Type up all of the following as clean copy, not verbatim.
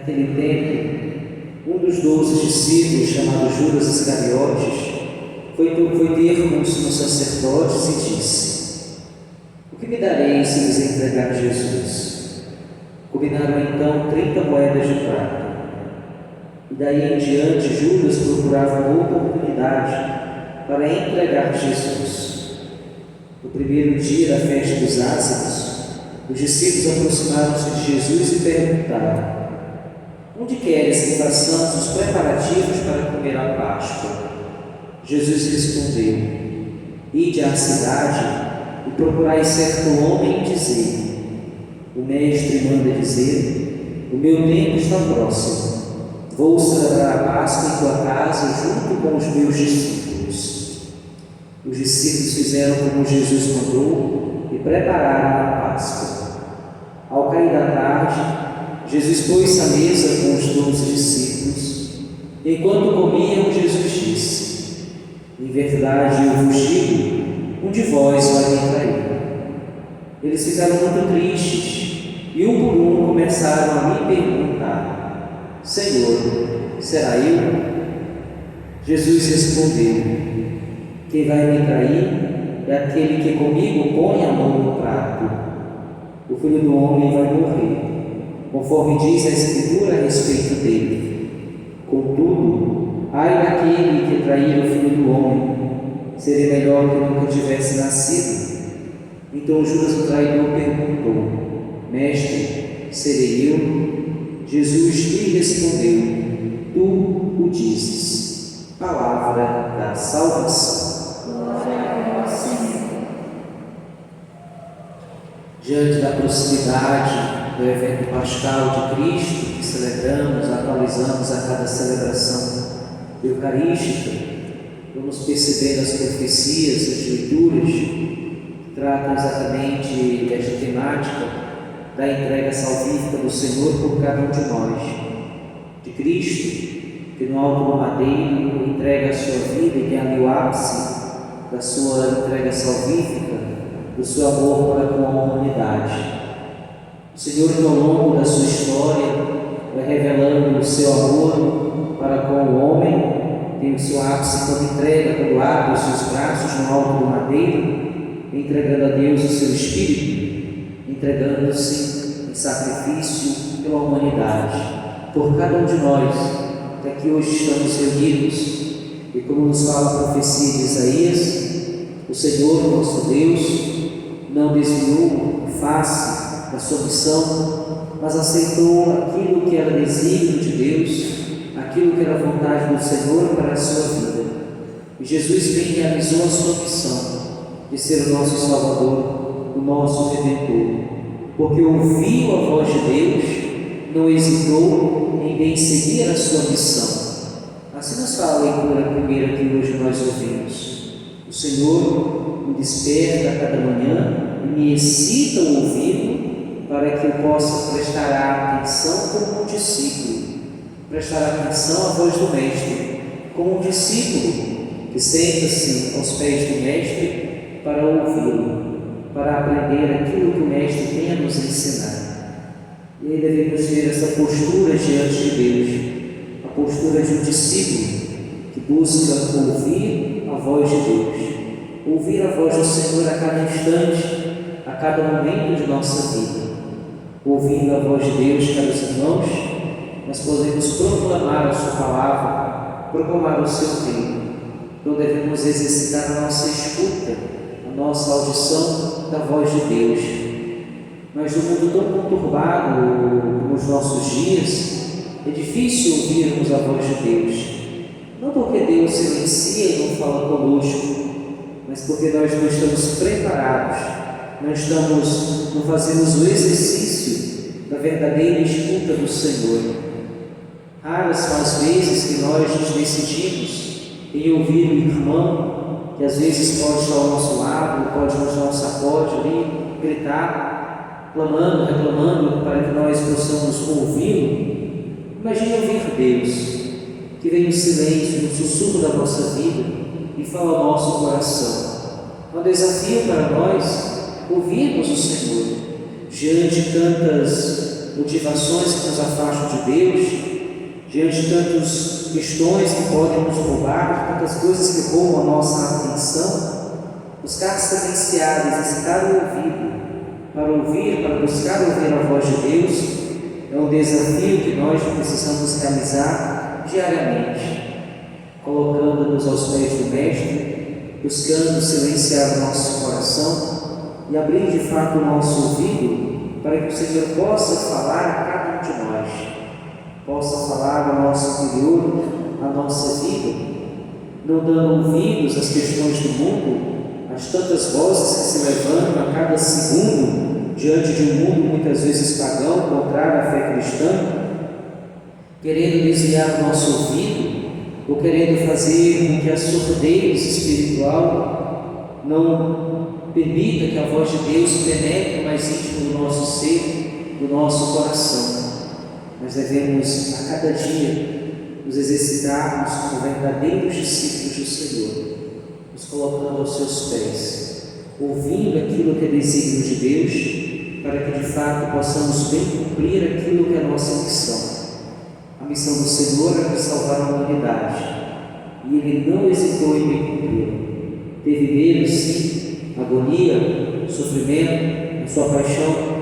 Naquele tempo, um dos 12 discípulos, chamado Judas Iscariotes, foi ter com os sumos sacerdotes e disse: "O que me dareis se vos entregar Jesus?" Combinaram então 30 moedas de prata. E daí em diante Judas procurava uma oportunidade para entregar Jesus. No primeiro dia da festa dos Ázaros, os discípulos aproximaram-se de Jesus e perguntaram: "Onde queres que façamos os preparativos para comer a Páscoa?" Jesus respondeu: "Ide à cidade e procurai certo homem e dizei: o mestre manda dizer, o meu tempo está próximo. Vou celebrar a Páscoa em tua casa junto com os meus discípulos." Os discípulos fizeram como Jesus mandou e prepararam a Páscoa. Ao cair da tarde, Jesus pôs-se à mesa com os 12 discípulos. Enquanto comiam, Jesus disse: "Em verdade eu vos digo, um de vós vai me trair." Eles ficaram muito tristes e um por um começaram a me perguntar: "Senhor, será eu?" Jesus respondeu: "Quem vai me trair é aquele que comigo põe a mão no prato. O Filho do Homem vai morrer, conforme diz a Escritura a respeito dele. Contudo, ai daquele que trair o Filho do Homem, seria melhor que nunca tivesse nascido." Então Judas, o traidor, perguntou: "Mestre, serei eu?" Jesus lhe respondeu: "Tu o dizes." Palavra da salvação. Glória a vós, Senhor. Diante da proximidade do evento pascal de Cristo, que celebramos, atualizamos a cada celebração eucarística, vamos percebendo as profecias, as leituras que tratam exatamente desta temática da entrega salvífica do Senhor por cada um de nós. De Cristo, que no alto do madeiro entrega a sua vida e tem ali o ápice da sua entrega salvífica, do seu amor para com a humanidade. O Senhor, que ao longo da sua história vai revelando o seu amor para com o homem, tem o seu ápice quando entrega, quando abre os seus braços no alto do madeiro, entregando a Deus o seu Espírito, entregando-se em sacrifício pela humanidade, por cada um de nós, que aqui hoje estamos reunidos. E como nos fala a profecia de Isaías, o Senhor, nosso Deus, não desviou a face da sua missão, mas aceitou aquilo que era desígnio de Deus, aquilo que era vontade do Senhor para a sua vida. E Jesus bem realizou a sua missão de ser o nosso Salvador, o nosso Redentor, porque ouviu a voz de Deus, não hesitou em bem seguir a sua missão. Assim nos fala a leitura primeira que hoje nós ouvimos. O Senhor me desperta a cada manhã e me excita o ouvido para que eu possa prestar atenção como um discípulo, prestar atenção à voz do Mestre, como um discípulo que senta-se aos pés do Mestre para ouvi-lo, para aprender aquilo que o Mestre tem a nos ensinar. E aí devemos ter essa postura diante de Deus, a postura de um discípulo que busca ouvir a voz de Deus, ouvir a voz do Senhor a cada instante, a cada momento de nossa vida. Ouvindo a voz de Deus, caros irmãos, nós podemos proclamar a sua palavra, proclamar o seu reino. Então devemos exercitar a nossa escuta, a nossa audição da voz de Deus. Mas num mundo tão conturbado como os nossos dias, é difícil ouvirmos a voz de Deus. Não porque Deus silencia e não fala conosco, mas porque nós não estamos preparados, não fazemos o exercício da verdadeira escuta do Senhor. Raras são as vezes que nós nos decidimos em ouvir o irmão, que às vezes pode estar ao nosso lado, pode nos dar um sacode ali, gritar, clamando, reclamando, para que nós possamos ouvi-lo. Imagine ouvir Deus, que vem no silêncio, no sussurro da nossa vida e fala ao nosso coração. É um desafio para nós ouvirmos o Senhor diante de tantas motivações que nos afastam de Deus, diante de tantas questões que podem nos roubar, tantas coisas que roubam a nossa atenção, buscar silenciar, exercitar o ouvido, para buscar ouvir a voz de Deus, é um desafio que nós precisamos realizar diariamente, colocando-nos aos pés do Mestre, buscando silenciar o nosso coração e abrir de fato o nosso ouvido para que o Senhor possa falar a cada um de nós, possa falar ao nosso interior, à nossa vida, não dando ouvidos às questões do mundo, às tantas vozes que se levantam a cada segundo diante de um mundo muitas vezes pagão, contrário à fé cristã, querendo desviar o nosso ouvido, ou querendo fazer com que a surdez espiritual não permita que a voz de Deus penetre mais íntimo do nosso ser, do nosso coração. Nós devemos a cada dia nos exercitarmos como verdadeiros discípulos do Senhor, nos colocando aos seus pés, ouvindo aquilo que é desígnio de Deus, para que de fato possamos bem cumprir aquilo que é a nossa missão. A missão do Senhor é de salvar a humanidade, e Ele não hesitou em bem cumprir. Teve medo, sim, agonia, sofrimento, a sua paixão.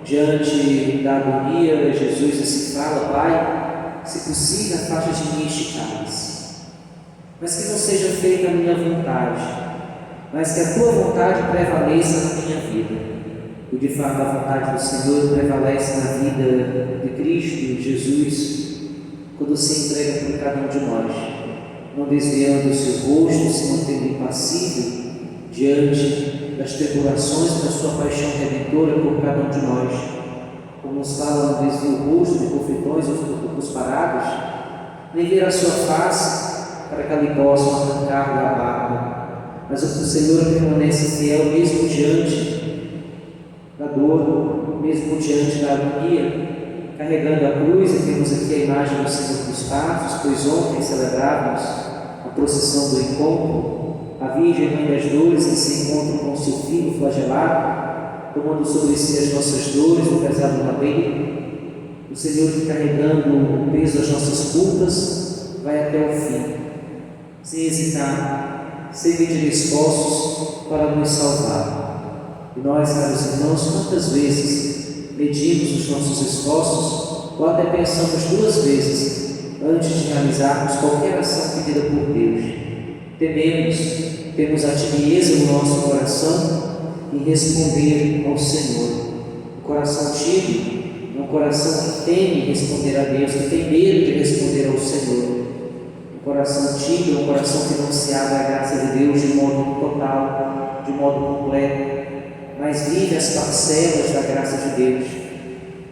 Diante da agonia, Jesus assim fala: Pai, se possível, afasta de mim este cálice, mas que não seja feita a minha vontade, mas que a tua vontade prevaleça na minha vida. E de fato a vontade do Senhor prevalece na vida de Cristo Jesus, quando se entrega por cada um de nós, não desviando o seu rosto, se mantendo impassível diante das tribulações da sua paixão redentora por cada um de nós. Como nos fala, não desvia o rosto de conflitões ou dos parados, nem ver a sua face para que ali possam arrancar da barba. Mas o Senhor permanece fiel mesmo diante da dor, mesmo diante da agonia, carregando a cruz. E temos aqui a imagem do Senhor dos Passos, pois ontem celebrávamos a procissão do encontro, a Virgem Mãe das Dores que se encontra com o seu Filho flagelado, tomando sobre si as nossas dores no pesado madeiro. O Senhor que, carregando o peso das nossas culpas, vai até o fim, sem hesitar, sem medir esforços para nos salvar. E nós, caros irmãos, quantas vezes medimos os nossos esforços, ou até pensamos duas vezes antes de realizarmos qualquer ação pedida por Deus? Temos a timidez no nosso coração em responder ao Senhor. O coração tímido é um coração que teme responder a Deus, que tem medo de responder ao Senhor. O coração tímido é um coração que não se abre à graça de Deus de modo total, de modo completo, mas vive as parcelas da graça de Deus.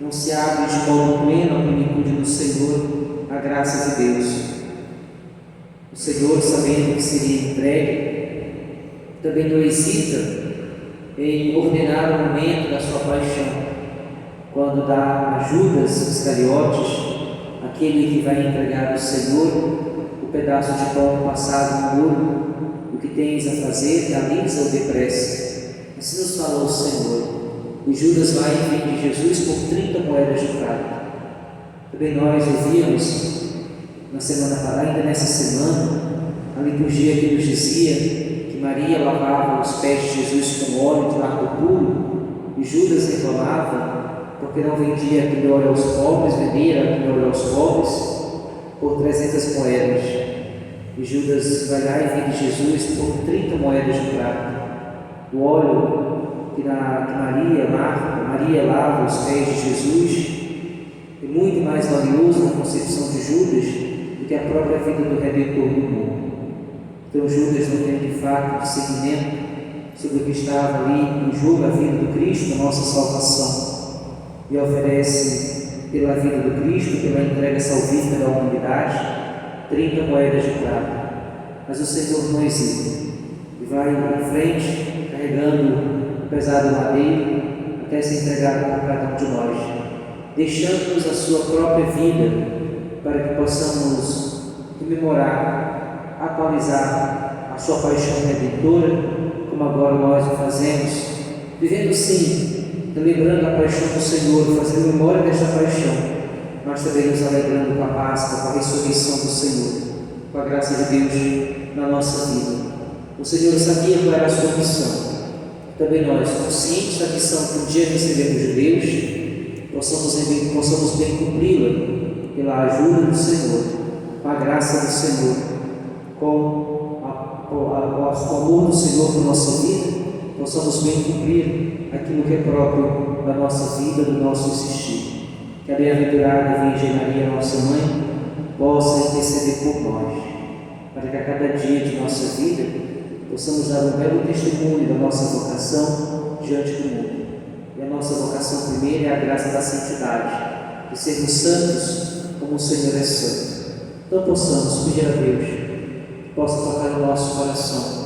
Não se abre de modo pleno à plenitude do Senhor, a graça de Deus. O Senhor, sabendo que seria entregue, também não hesita em ordenar o momento da sua paixão, quando dá a Judas Iscariotes, aquele que vai entregar ao Senhor, o pedaço de pão passado no molho: o que tens a fazer, realiza-o depressa. Assim nos falou o Senhor. E Judas vai e vende Jesus por 30 moedas de prata. Também nós ouvimos ainda nessa semana, a liturgia que nos dizia que Maria lavava os pés de Jesus com óleo de largo puro, e Judas reclamava porque não vendia aquele óleo aos pobres, vendia aquele óleo aos pobres por 300 moedas. E Judas vai lá e vende Jesus por 30 moedas de prata. O óleo que Maria lava os pés de Jesus é muito mais valioso na concepção de Judas do que a própria vida do Redentor do mundo. Então Judas não tem de fato discernimento sobre o que estava ali em jogo, a vida do Cristo, a nossa salvação, e oferece pela vida do Cristo, pela entrega salvífica da humanidade, 30 moedas de prata. Mas o Senhor não hesita e vai em frente, carregando o pesado madeiro até se entregar por cada um de nós, deixando-nos a sua própria vida, para que possamos comemorar, atualizar a sua paixão redentora, como agora nós o fazemos, vivendo sim celebrando a paixão do Senhor, fazendo memória desta paixão, nós também nos alegrando com a Páscoa, com a ressurreição do Senhor, com a graça de Deus na nossa vida. O Senhor sabia qual era a sua missão. Também nós, conscientes da missão que um dia recebemos de Deus, possamos bem cumpri-la pela ajuda do Senhor, com a graça do Senhor, com o amor do Senhor na nossa vida, possamos bem cumprir aquilo que é próprio da nossa vida, do nosso existir. Que a bem-aventurada Virgem Maria, nossa Mãe, possa interceder por nós, para que a cada dia de nossa vida possamos dar um belo testemunho da nossa vocação diante do mundo. E a nossa vocação primeira é a graça da santidade, de sermos santos como o Senhor é santo. Então possamos pedir a Deus que possa tocar no nosso coração,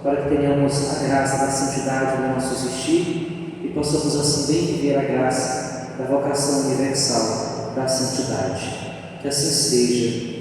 para que tenhamos a graça da santidade no nosso existir e possamos assim bem viver a graça da vocação universal da santidade. Que assim seja.